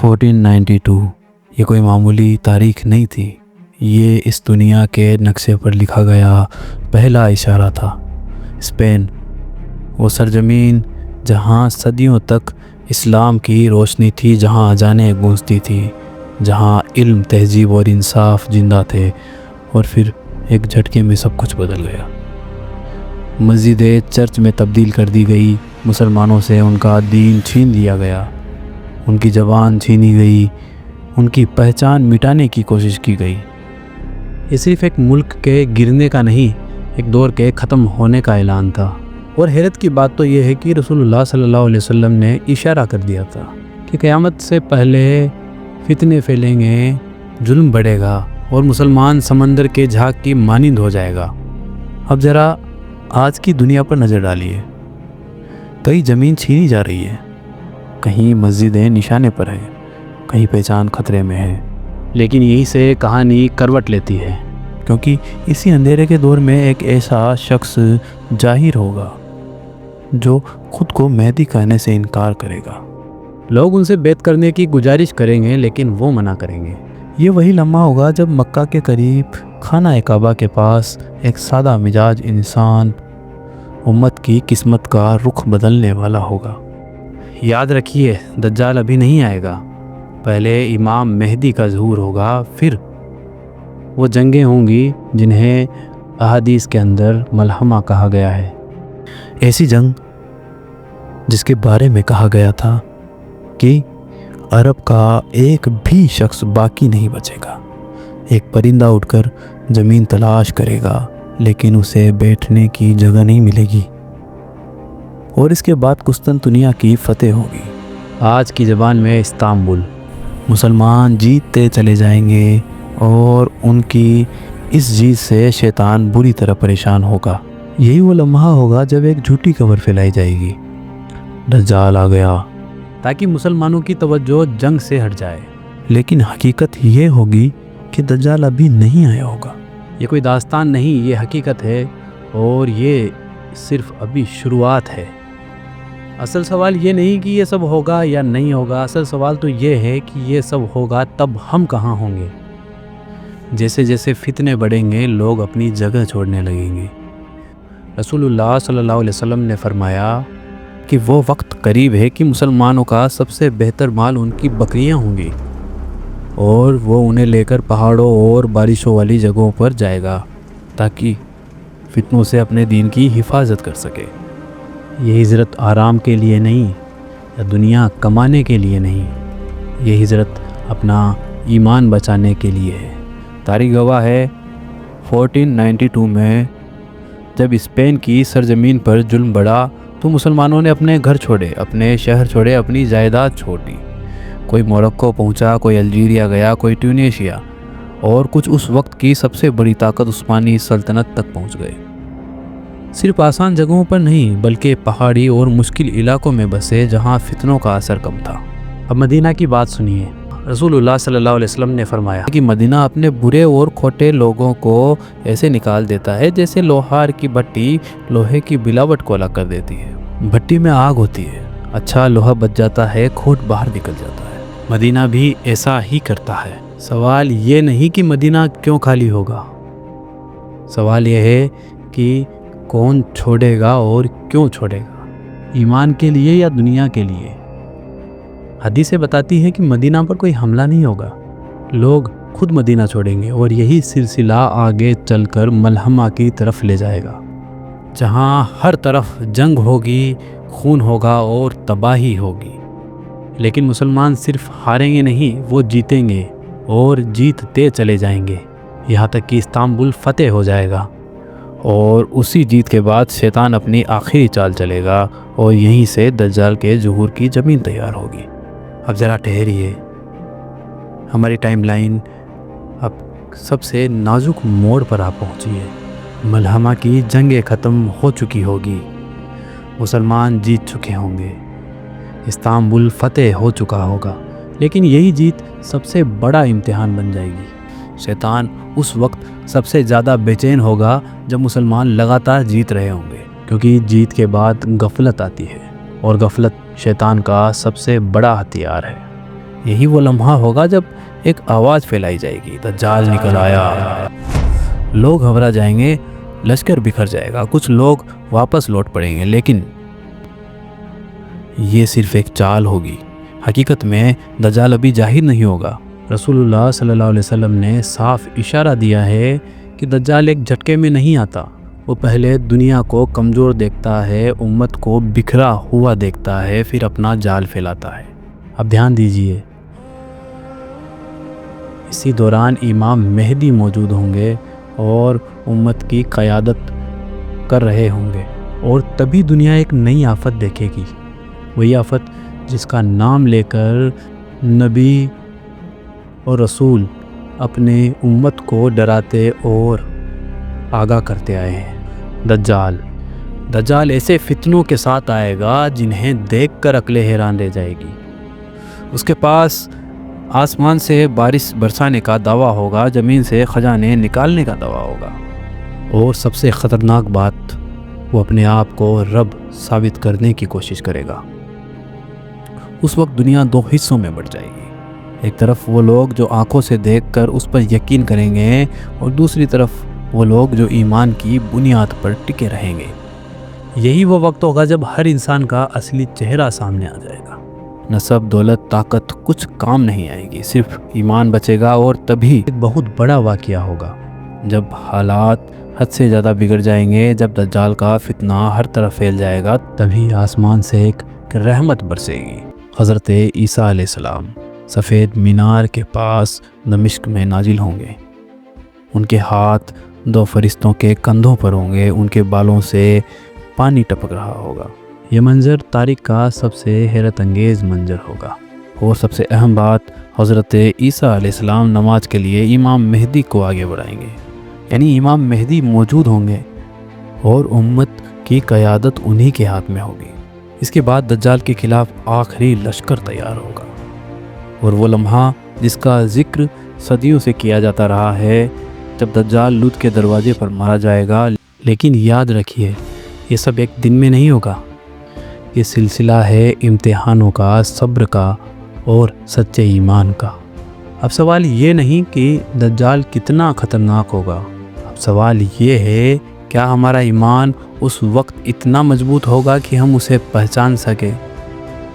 1492 یہ کوئی معمولی تاریخ نہیں تھی، یہ اس دنیا کے نقشے پر لکھا گیا پہلا اشارہ تھا۔ اسپین، وہ سرزمین جہاں صدیوں تک اسلام کی روشنی تھی، جہاں اذانیں گونجتی تھی، جہاں علم، تہذیب اور انصاف زندہ تھے، اور پھر ایک جھٹکے میں سب کچھ بدل گیا۔ مسجدیں چرچ میں تبدیل کر دی گئی، مسلمانوں سے ان کا دین چھین لیا گیا، ان کی زبان چھینی گئی، ان کی پہچان مٹانے کی کوشش کی گئی۔ یہ صرف ایک ملک کے گرنے کا نہیں، ایک دور کے ختم ہونے کا اعلان تھا۔ اور حیرت کی بات تو یہ ہے کہ رسول اللہ صلی اللہ علیہ وسلم نے اشارہ کر دیا تھا کہ قیامت سے پہلے فتنے پھیلیں گے، ظلم بڑھے گا اور مسلمان سمندر کے جھاگ کی مانند ہو جائے گا۔ اب ذرا آج کی دنیا پر نظر ڈالیے، کئی زمین چھینی جا رہی ہے، کہیں مسجدیں نشانے پر ہیں، کہیں پہچان خطرے میں ہے، لیکن یہی سے کہانی کروٹ لیتی ہے، کیونکہ اسی اندھیرے کے دور میں ایک ایسا شخص ظاہر ہوگا جو خود کو مہدی کہنے سے انکار کرے گا۔ لوگ ان سے بیعت کرنے کی گزارش کریں گے، لیکن وہ منع کریں گے۔ یہ وہی لمحہ ہوگا جب مکہ کے قریب خانہ کعبہ کے پاس ایک سادہ مزاج انسان امت کی قسمت کا رخ بدلنے والا ہوگا۔ یاد رکھیے، دجال ابھی نہیں آئے گا، پہلے امام مہدی کا ظہور ہوگا، پھر وہ جنگیں ہوں گی جنہیں احادیث کے اندر ملحمہ کہا گیا ہے۔ ایسی جنگ جس کے بارے میں کہا گیا تھا کہ عرب کا ایک بھی شخص باقی نہیں بچے گا، ایک پرندہ اٹھ کر زمین تلاش کرے گا لیکن اسے بیٹھنے کی جگہ نہیں ملے گی، اور اس کے بعد قسطنطنیہ کی فتح ہوگی، آج کی زبان میں استنبول۔ مسلمان جیتتے چلے جائیں گے اور ان کی اس جیت سے شیطان بری طرح پریشان ہوگا۔ یہی وہ لمحہ ہوگا جب ایک جھوٹی خبر پھیلائی جائے گی، دجال آ گیا، تاکہ مسلمانوں کی توجہ جنگ سے ہٹ جائے، لیکن حقیقت یہ ہوگی کہ دجال ابھی نہیں آیا ہوگا۔ یہ کوئی داستان نہیں، یہ حقیقت ہے، اور یہ صرف ابھی شروعات ہے۔ اصل سوال یہ نہیں کہ یہ سب ہوگا یا نہیں ہوگا، اصل سوال تو یہ ہے کہ یہ سب ہوگا تب ہم کہاں ہوں گے۔ جیسے جیسے فتنے بڑھیں گے، لوگ اپنی جگہ چھوڑنے لگیں گے۔ رسول اللہ صلی اللہ علیہ وسلم نے فرمایا کہ وہ وقت قریب ہے کہ مسلمانوں کا سب سے بہتر مال ان کی بکریاں ہوں گی، اور وہ انہیں لے کر پہاڑوں اور بارشوں والی جگہوں پر جائے گا تاکہ فتنوں سے اپنے دین کی حفاظت کر سکے۔ یہ ہجرت آرام کے لیے نہیں یا دنیا کمانے کے لیے نہیں، یہ ہجرت اپنا ایمان بچانے کے لیے ہے۔ تاریخ گواہ ہے 1492 میں جب اسپین کی سرزمین پر ظلم بڑھا تو مسلمانوں نے اپنے گھر چھوڑے، اپنے شہر چھوڑے، اپنی جائیداد چھوڑ دی۔ کوئی موروکو پہنچا، کوئی الجیریا گیا، کوئی ٹیونیشیا، اور کچھ اس وقت کی سب سے بڑی طاقت عثمانی سلطنت تک پہنچ گئے۔ صرف آسان جگہوں پر نہیں بلکہ پہاڑی اور مشکل علاقوں میں بسے جہاں فتنوں کا اثر کم تھا۔ اب مدینہ کی بات سنیے۔ رسول اللہ صلی اللہ علیہ وسلم نے فرمایا کہ مدینہ اپنے برے اور کھوٹے لوگوں کو ایسے نکال دیتا ہے جیسے لوہار کی بھٹی لوہے کی بلاوٹ کو الگ کر دیتی ہے۔ بھٹی میں آگ ہوتی ہے، اچھا لوہا بچ جاتا ہے، کھوٹ باہر نکل جاتا ہے۔ مدینہ بھی ایسا ہی کرتا ہے۔ سوال یہ نہیں کہ مدینہ کیوں خالی ہوگا، سوال یہ ہے کہ کون چھوڑے گا اور کیوں چھوڑے گا، ایمان کے لیے یا دنیا کے لیے۔ حدیثیں بتاتی ہے کہ مدینہ پر کوئی حملہ نہیں ہوگا، لوگ خود مدینہ چھوڑیں گے، اور یہی سلسلہ آگے چل کر ملحمہ کی طرف لے جائے گا، جہاں ہر طرف جنگ ہوگی، خون ہوگا اور تباہی ہوگی۔ لیکن مسلمان صرف ہاریں گے نہیں، وہ جیتیں گے اور جیتتے چلے جائیں گے، یہاں تک کہ استنبول فتح ہو جائے گا، اور اسی جیت کے بعد شیطان اپنی آخری چال چلے گا، اور یہیں سے دجال کے ظہور کی زمین تیار ہوگی۔ اب ذرا ٹھہریے، ہماری ٹائم لائن اب سب سے نازک موڑ پر آ پہنچی ہے۔ ملحمہ کی جنگیں ختم ہو چکی ہوگی، مسلمان جیت چکے ہوں گے، استنبول فتح ہو چکا ہوگا، لیکن یہی جیت سب سے بڑا امتحان بن جائے گی۔ شیطان اس وقت سب سے زیادہ بے چین ہوگا جب مسلمان لگاتار جیت رہے ہوں گے، کیونکہ جیت کے بعد غفلت آتی ہے، اور غفلت شیطان کا سب سے بڑا ہتھیار ہے۔ یہی وہ لمحہ ہوگا جب ایک آواز پھیلائی جائے گی، دجال نکل آیا۔ لوگ گھبرا جائیں گے، لشکر بکھر جائے گا، کچھ لوگ واپس لوٹ پڑیں گے، لیکن یہ صرف ایک چال ہوگی۔ حقیقت میں دجال ابھی ظاہر نہیں ہوگا۔ رسول اللہ صلی اللہ علیہ وسلم نے صاف اشارہ دیا ہے کہ دجال ایک جھٹکے میں نہیں آتا، وہ پہلے دنیا کو کمزور دیکھتا ہے، امت کو بکھرا ہوا دیکھتا ہے، پھر اپنا جال پھیلاتا ہے۔ اب دھیان دیجئے، اسی دوران امام مہدی موجود ہوں گے اور امت کی قیادت کر رہے ہوں گے، اور تبھی دنیا ایک نئی آفت دیکھے گی، وہی آفت جس کا نام لے کر نبی اور رسول اپنے امت کو ڈراتے اور آگاہ کرتے آئے ہیں۔ دجال دجال ایسے فتنوں کے ساتھ آئے گا جنہیں دیکھ کر عقلیں حیران رہ جائے گی۔ اس کے پاس آسمان سے بارش برسانے کا دعویٰ ہوگا، زمین سے خزانے نکالنے کا دعویٰ ہوگا، اور سب سے خطرناک بات، وہ اپنے آپ کو رب ثابت کرنے کی کوشش کرے گا۔ اس وقت دنیا دو حصوں میں بٹ جائے گی، ایک طرف وہ لوگ جو آنکھوں سے دیکھ کر اس پر یقین کریں گے، اور دوسری طرف وہ لوگ جو ایمان کی بنیاد پر ٹکے رہیں گے۔ یہی وہ وقت ہوگا جب ہر انسان کا اصلی چہرہ سامنے آ جائے گا۔ نسب، دولت، طاقت کچھ کام نہیں آئے گی، صرف ایمان بچے گا، اور تبھی ایک بہت بڑا واقعہ ہوگا جب حالات حد سے زیادہ بگڑ جائیں گے، جب دجال کا فتنہ ہر طرف پھیل جائے گا، تبھی آسمان سے ایک رحمت برسے گی۔ حضرت عیسیٰ علیہ السلام سفید مینار کے پاس دمشق میں نازل ہوں گے۔ ان کے ہاتھ دو فرشتوں کے کندھوں پر ہوں گے، ان کے بالوں سے پانی ٹپک رہا ہوگا۔ یہ منظر تاریخ کا سب سے حیرت انگیز منظر ہوگا، اور سب سے اہم بات، حضرت عیسیٰ علیہ السلام نماز کے لیے امام مہدی کو آگے بڑھائیں گے، یعنی امام مہدی موجود ہوں گے اور امت کی قیادت انہی کے ہاتھ میں ہوگی۔ اس کے بعد دجال کے خلاف آخری لشکر تیار ہوگا، اور وہ لمحہ جس کا ذکر صدیوں سے کیا جاتا رہا ہے، جب دجال لد کے دروازے پر مارا جائے گا۔ لیکن یاد رکھیے، یہ سب ایک دن میں نہیں ہوگا، یہ سلسلہ ہے امتحانوں کا، صبر کا اور سچے ایمان کا۔ اب سوال یہ نہیں کہ دجال کتنا خطرناک ہوگا، اب سوال یہ ہے کیا ہمارا ایمان اس وقت اتنا مضبوط ہوگا کہ ہم اسے پہچان سکیں،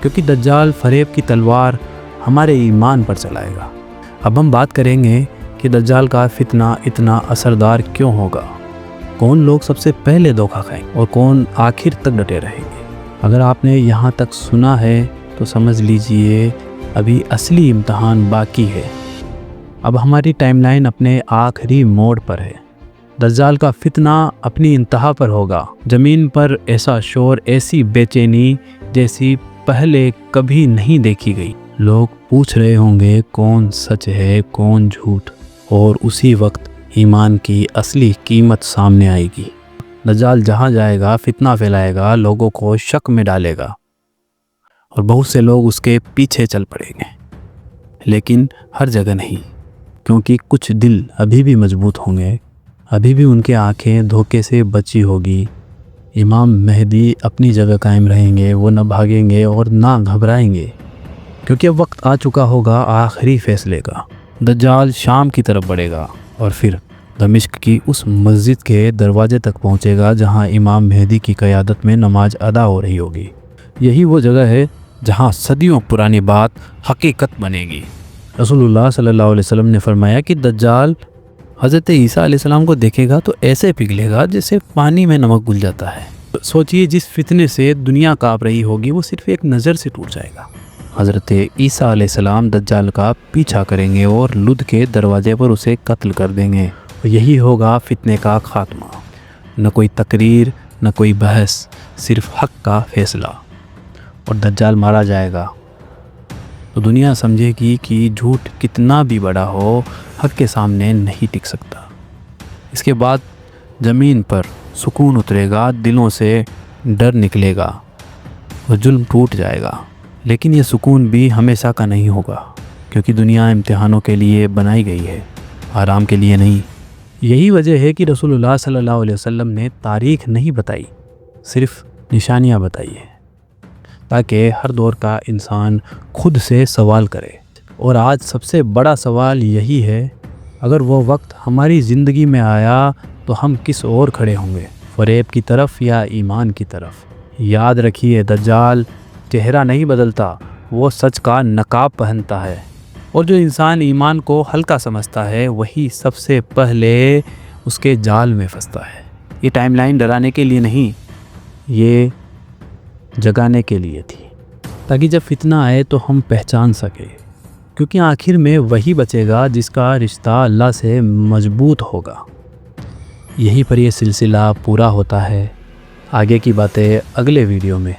کیونکہ دجال فریب کی تلوار ہمارے ایمان پر چلائے گا۔ اب ہم بات کریں گے کہ دجال کا فتنہ اتنا اثردار کیوں ہوگا، کون لوگ سب سے پہلے دھوکہ کھائیں اور کون آخر تک ڈٹے رہیں گے۔ اگر آپ نے یہاں تک سنا ہے تو سمجھ لیجئے ابھی اصلی امتحان باقی ہے۔ اب ہماری ٹائم لائن اپنے آخری موڑ پر ہے۔ دجال کا فتنہ اپنی انتہا پر ہوگا، زمین پر ایسا شور، ایسی بے چینی جیسی پہلے کبھی نہیں دیکھی گئی۔ لوگ پوچھ رہے ہوں گے کون سچ ہے کون جھوٹ، اور اسی وقت ایمان کی اصلی قیمت سامنے آئے گی۔ دجال جہاں جائے گا فتنہ پھیلائے گا، لوگوں کو شک میں ڈالے گا، اور بہت سے لوگ اس کے پیچھے چل پڑیں گے، لیکن ہر جگہ نہیں، کیونکہ کچھ دل ابھی بھی مضبوط ہوں گے، ابھی بھی ان کے آنکھیں دھوکے سے بچی ہوگی۔ امام مہدی اپنی جگہ قائم رہیں گے، وہ نہ بھاگیں گے اور نہ گھبرائیں گے، کیونکہ اب وقت آ چکا ہوگا آخری فیصلے کا۔ دجال شام کی طرف بڑھے گا، اور پھر دمشق کی اس مسجد کے دروازے تک پہنچے گا جہاں امام مہدی کی قیادت میں نماز ادا ہو رہی ہوگی۔ یہی وہ جگہ ہے جہاں صدیوں پرانی بات حقیقت بنے گی۔ رسول اللہ صلی اللہ علیہ وسلم نے فرمایا کہ دجال حضرت عیسیٰ علیہ السلام کو دیکھے گا تو ایسے پگھلے گا جیسے پانی میں نمک گل جاتا ہے۔ سوچئے جس فتنے سے دنیا کانپ رہی ہوگی وہ صرف ایک نظر سے ٹوٹ جائے گا۔ حضرت عیسیٰ علیہ السلام دجال کا پیچھا کریں گے اور لد کے دروازے پر اسے قتل کر دیں گے۔ یہی ہوگا فتنے کا خاتمہ، نہ کوئی تقریر، نہ کوئی بحث، صرف حق کا فیصلہ۔ اور دجال مارا جائے گا تو دنیا سمجھے گی کہ جھوٹ کتنا بھی بڑا ہو حق کے سامنے نہیں ٹک سکتا۔ اس کے بعد زمین پر سکون اترے گا، دلوں سے ڈر نکلے گا اور ظلم ٹوٹ جائے گا۔ لیکن یہ سکون بھی ہمیشہ کا نہیں ہوگا، کیونکہ دنیا امتحانوں کے لیے بنائی گئی ہے، آرام کے لیے نہیں۔ یہی وجہ ہے کہ رسول اللہ صلی اللہ علیہ وسلم نے تاریخ نہیں بتائی، صرف نشانیاں بتائی ہیں، تاکہ ہر دور کا انسان خود سے سوال کرے اور آج سب سے بڑا سوال یہی ہے، اگر وہ وقت ہماری زندگی میں آیا تو ہم کس اور کھڑے ہوں گے، فریب کی طرف یا ایمان کی طرف؟ یاد رکھیے، دجال چہرہ نہیں بدلتا، وہ سچ کا نقاب پہنتا ہے، اور جو انسان ایمان کو ہلکا سمجھتا ہے وہی سب سے پہلے اس کے جال میں پھنستا ہے۔ یہ ٹائم لائن ڈرانے کے لیے نہیں، یہ جگانے کے لیے تھی، تاکہ جب فتنہ آئے تو ہم پہچان سکیں، کیونکہ آخر میں وہی بچے گا جس کا رشتہ اللہ سے مضبوط ہوگا۔ یہیں پر یہ سلسلہ پورا ہوتا ہے، آگے کی باتیں اگلے ویڈیو میں،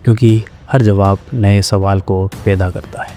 کیونکہ ہر جواب نئے سوال کو پیدا کرتا ہے۔